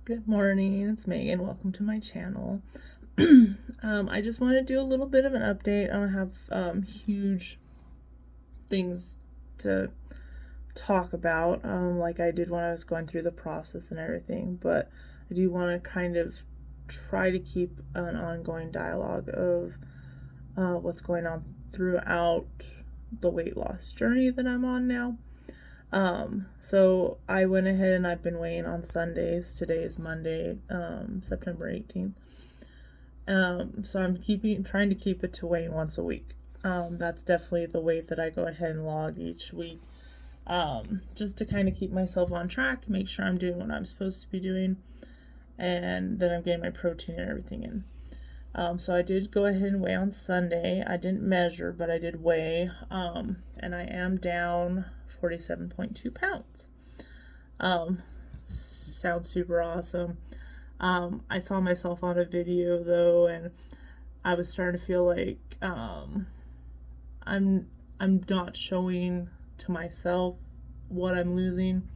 Good morning, it's Megan. Welcome to my channel. I just want to do a little bit of an update. I don't have huge things to talk about like I did when I was going through the process and everything, but I do want to kind of try to keep an ongoing dialogue of what's going on throughout the weight loss journey that I'm on now. So I went ahead and I've been weighing on Sundays. Today is Monday, September 18th. So I'm trying to keep it to weighing once a week. That's definitely the weight that I go ahead and log each week. Just to kind of keep myself on track, make sure I'm doing what I'm supposed to be doing, and then I'm getting my protein and everything in. So I did go ahead and weigh on Sunday. I didn't measure, but I did weigh, and I am down 47.2 pounds. Sounds super awesome. I saw myself on a video though, and I was starting to feel like I'm not showing to myself what I'm losing,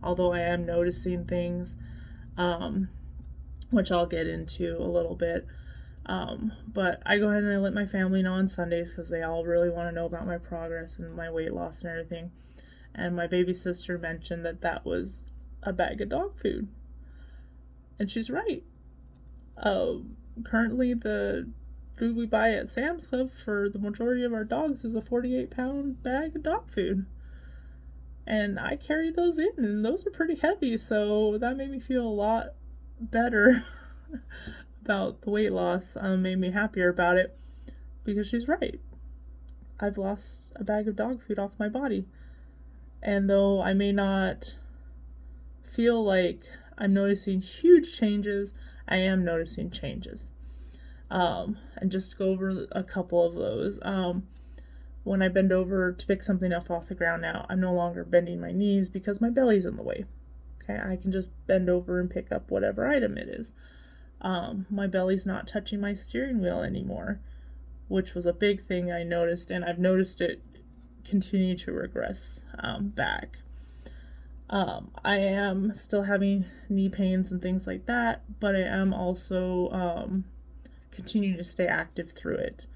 although I am noticing things, which I'll get into a little bit. But I go ahead and I let my family know on Sundays because they all really want to know about my progress and my weight loss and everything. And my baby sister mentioned that was a bag of dog food. And she's right. Currently the food we buy at Sam's Club for the majority of our dogs is a 48-pound bag of dog food. And I carry those in, and those are pretty heavy, so that made me feel a lot better about the weight loss. Made me happier about it because she's right. I've lost a bag of dog food off my body. And though I may not feel like I'm noticing huge changes, I am noticing changes. And just to go over a couple of those. When I bend over to pick something up off the ground now, I'm no longer bending my knees because my belly's in the way. Okay, I can just bend over and pick up whatever item it is. My belly's not touching my steering wheel anymore, which was a big thing I noticed, and I've noticed it continue to regress back. I am still having knee pains and things like that, but I am also continuing to stay active through it.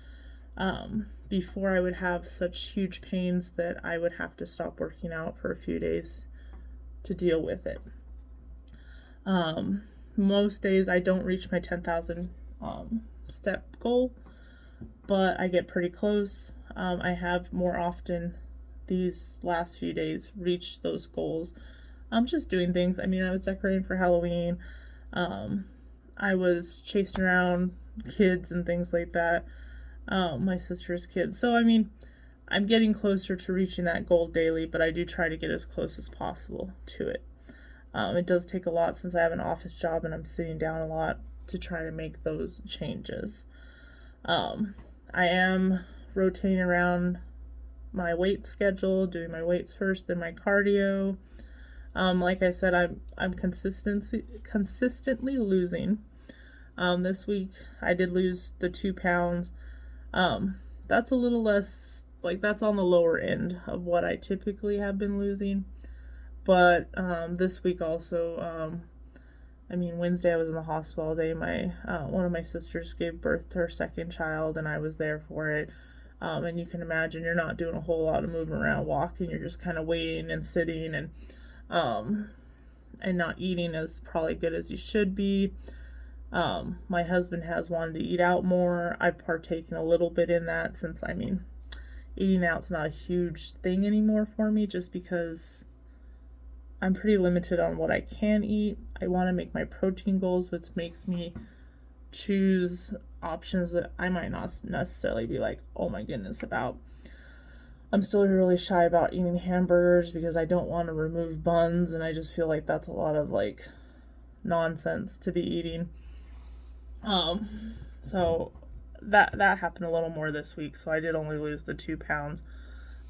Before I would have such huge pains that I would have to stop working out for a few days to deal with it. Most days I don't reach my 10,000 step goal, but I get pretty close. I have more often these last few days reached those goals. I'm just doing things. I mean, I was decorating for Halloween. I was chasing around kids and things like that. My sister's kids. So, I mean, I'm getting closer to reaching that goal daily, but I do try to get as close as possible to it. It does take a lot since I have an office job and I'm sitting down a lot to try to make those changes. I am rotating around my weight schedule, doing my weights first, then my cardio. Like I said, I'm consistently losing. This week I did lose the 2 pounds. That's a little less, like, that's on the lower end of what I typically have been losing. But this week also, Wednesday I was in the hospital all day. One of my sisters gave birth to her second child, and I was there for it. And you can imagine you're not doing a whole lot of moving around, walking. You're just kind of waiting and sitting and not eating as probably good as you should be. My husband has wanted to eat out more. I've partaken a little bit in that since, eating out's not a huge thing anymore for me, just because I'm pretty limited on what I can eat. I want to make my protein goals, which makes me choose options that I might not necessarily be like, oh my goodness, about. I'm still really shy about eating hamburgers because I don't want to remove buns, and I just feel like that's a lot of nonsense to be eating. So that happened a little more this week, so I did only lose the 2 pounds.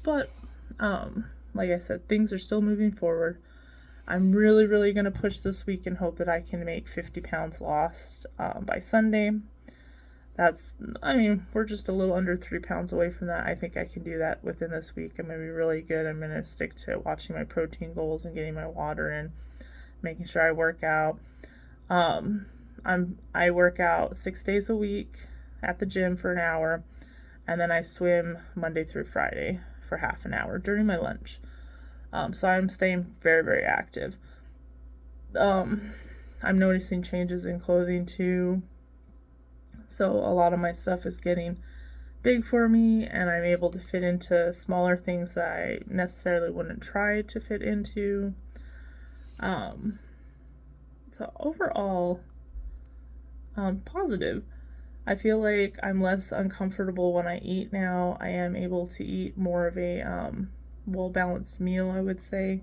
But like I said, things are still moving forward. I'm really, really going to push this week and hope that I can make 50 pounds lost by Sunday. We're just a little under 3 pounds away from that. I think I can do that within this week. I'm going to be really good. I'm going to stick to watching my protein goals and getting my water in, making sure I work out. Um, I work out 6 days a week at the gym for an hour, and then I swim Monday through Friday for half an hour during my lunch. So I'm staying very, very active. Um, I'm noticing changes in clothing too. So a lot of my stuff is getting big for me, and I'm able to fit into smaller things that I necessarily wouldn't try to fit into. So overall, positive. I feel like I'm less uncomfortable when I eat now. I am able to eat more of a well-balanced meal, I would say.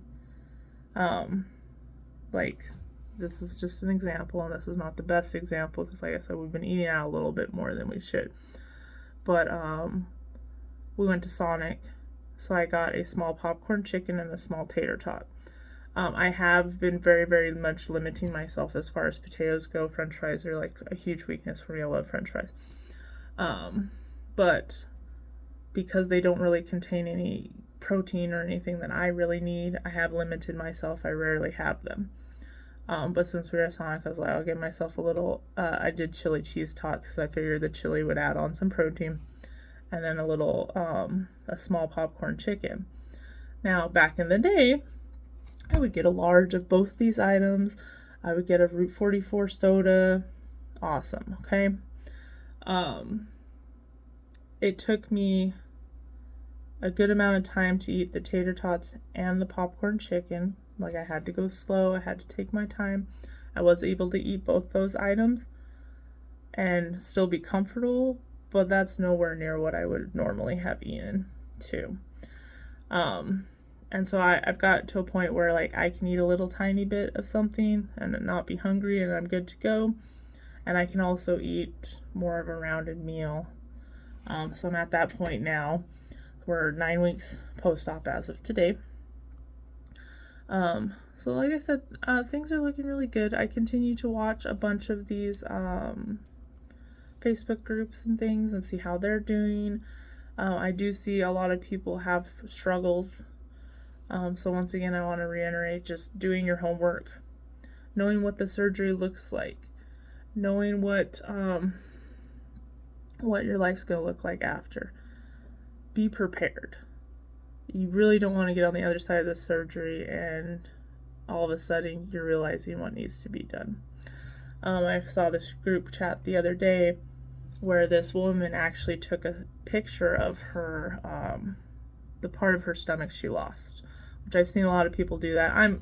Like, this is just an example, and this is not the best example because, like I said, we've been eating out a little bit more than we should. But we went to Sonic, so I got a small popcorn chicken and a small tater tot. I have been very, very much limiting myself as far as potatoes go. French fries are like a huge weakness for me. I love French fries. But because they don't really contain any protein or anything that I really need, I have limited myself. I rarely have them. But since we were at Sonic, I was like, I'll get myself a little, I did chili cheese tots because I figured the chili would add on some protein. And then a little, a small popcorn chicken. Now, back in the day, I would get a large of both these items. I would get a Route 44 soda. Awesome, okay? It took me a good amount of time to eat the tater tots and the popcorn chicken. Like, I had to go slow. I had to take my time. I was able to eat both those items and still be comfortable, but that's nowhere near what I would normally have eaten too. And so I've got to a point where, like, I can eat a little tiny bit of something and not be hungry and I'm good to go. And I can also eat more of a rounded meal. So I'm at that point now. We're 9 weeks post-op as of today. So like I said, things are looking really good. I continue to watch a bunch of these Facebook groups and things and see how they're doing. I do see a lot of people have struggles. So once again, I want to reiterate, just doing your homework, knowing what the surgery looks like, knowing what your life's going to look like after. Be prepared. You really don't want to get on the other side of the surgery and all of a sudden you're realizing what needs to be done. I saw this group chat the other day where this woman actually took a picture of her, the part of her stomach she lost, which I've seen a lot of people do that. I'm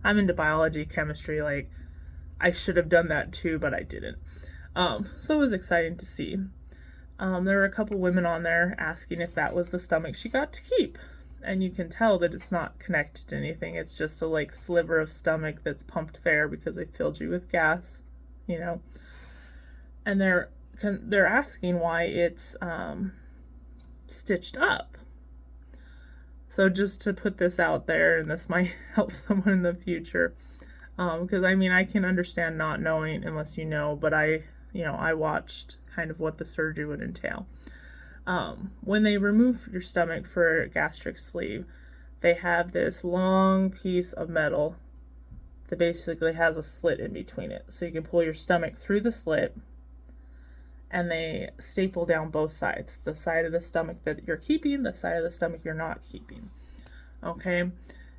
into biology, chemistry, like I should have done that too, but I didn't. So it was exciting to see. There were a couple women on there asking if that was the stomach she got to keep. And you can tell that it's not connected to anything. It's just a like sliver of stomach that's pumped air because they filled you with gas, you know. And they're asking why it's stitched up. So just to put this out there, and this might help someone in the future, because I mean I can understand not knowing unless you know, but I watched kind of what the surgery would entail. When they remove your stomach for a gastric sleeve, they have this long piece of metal that basically has a slit in between it. So you can pull your stomach through the slit, and they staple down both sides. The side of the stomach that you're keeping, the side of the stomach you're not keeping. Okay?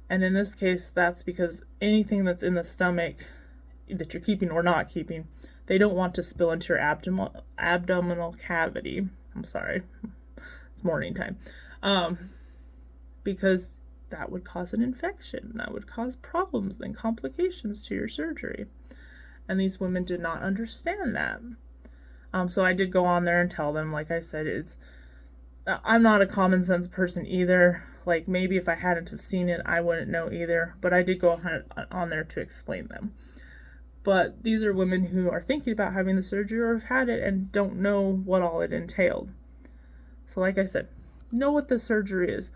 And in this case, that's because anything that's in the stomach that you're keeping or not keeping, they don't want to spill into your abdominal cavity. I'm sorry, it's morning time. Because that would cause an infection. That would cause problems and complications to your surgery. And these women did not understand that. So I did go on there and tell them, like I said, I'm not a common sense person either. Like maybe if I hadn't have seen it, I wouldn't know either. But I did go on there to explain them. But these are women who are thinking about having the surgery or have had it and don't know what all it entailed. So like I said, know what the surgery is.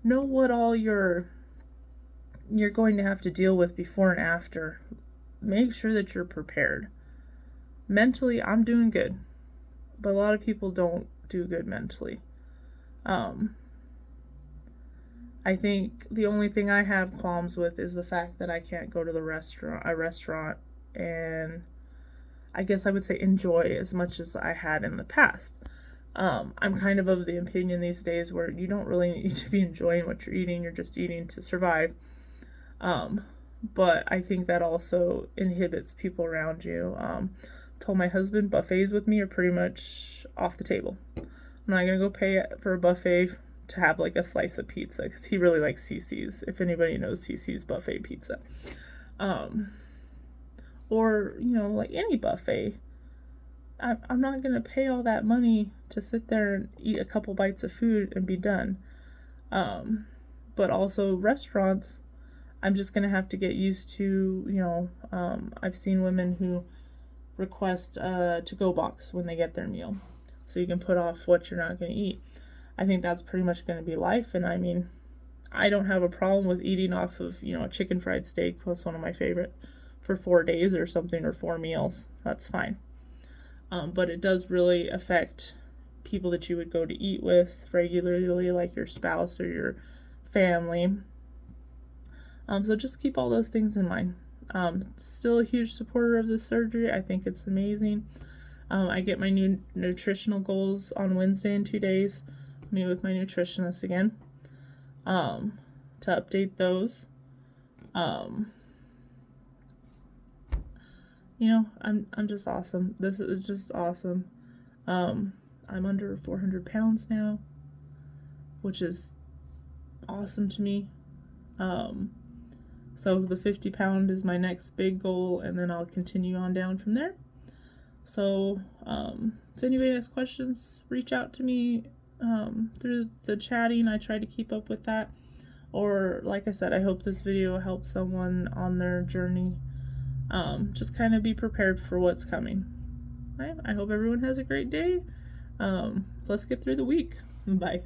Know what all you're going to have to deal with before and after. Make sure that you're prepared. Mentally, I'm doing good. But a lot of people don't do good mentally. I think the only thing I have qualms with is the fact that I can't go to a restaurant and I guess I would say enjoy as much as I had in the past. I'm kind of the opinion these days where you don't really need to be enjoying what you're eating, you're just eating to survive. But I think that also inhibits people around you. Told my husband buffets with me are pretty much off the table. I'm not gonna go pay for a buffet to have like a slice of pizza because he really likes CC's. If anybody knows CC's buffet pizza, or like any buffet, I'm not gonna pay all that money to sit there and eat a couple bites of food and be done. But also restaurants, I'm just gonna have to get used to. I've seen women who request a to-go box when they get their meal, so you can put off what you're not gonna eat. I think that's pretty much gonna be life, and I mean, I don't have a problem with eating off of a chicken fried steak. That's one of my favorite, for 4 days or something, or 4 meals. That's fine. But it does really affect people that you would go to eat with regularly, like your spouse or your family. So just keep all those things in mind. Still a huge supporter of this surgery. I think it's amazing. I get my new nutritional goals on Wednesday in 2 days. Meet with my nutritionist again to update those. I'm just awesome. This is just awesome. I'm under 400 pounds now, which is awesome to me. So the 50-pound is my next big goal, and then I'll continue on down from there. So if anybody has questions, reach out to me through the chatting. I try to keep up with that. Or like I said, I hope this video helps someone on their journey. Just kind of be prepared for what's coming. Right? I hope everyone has a great day. Let's get through the week. Bye.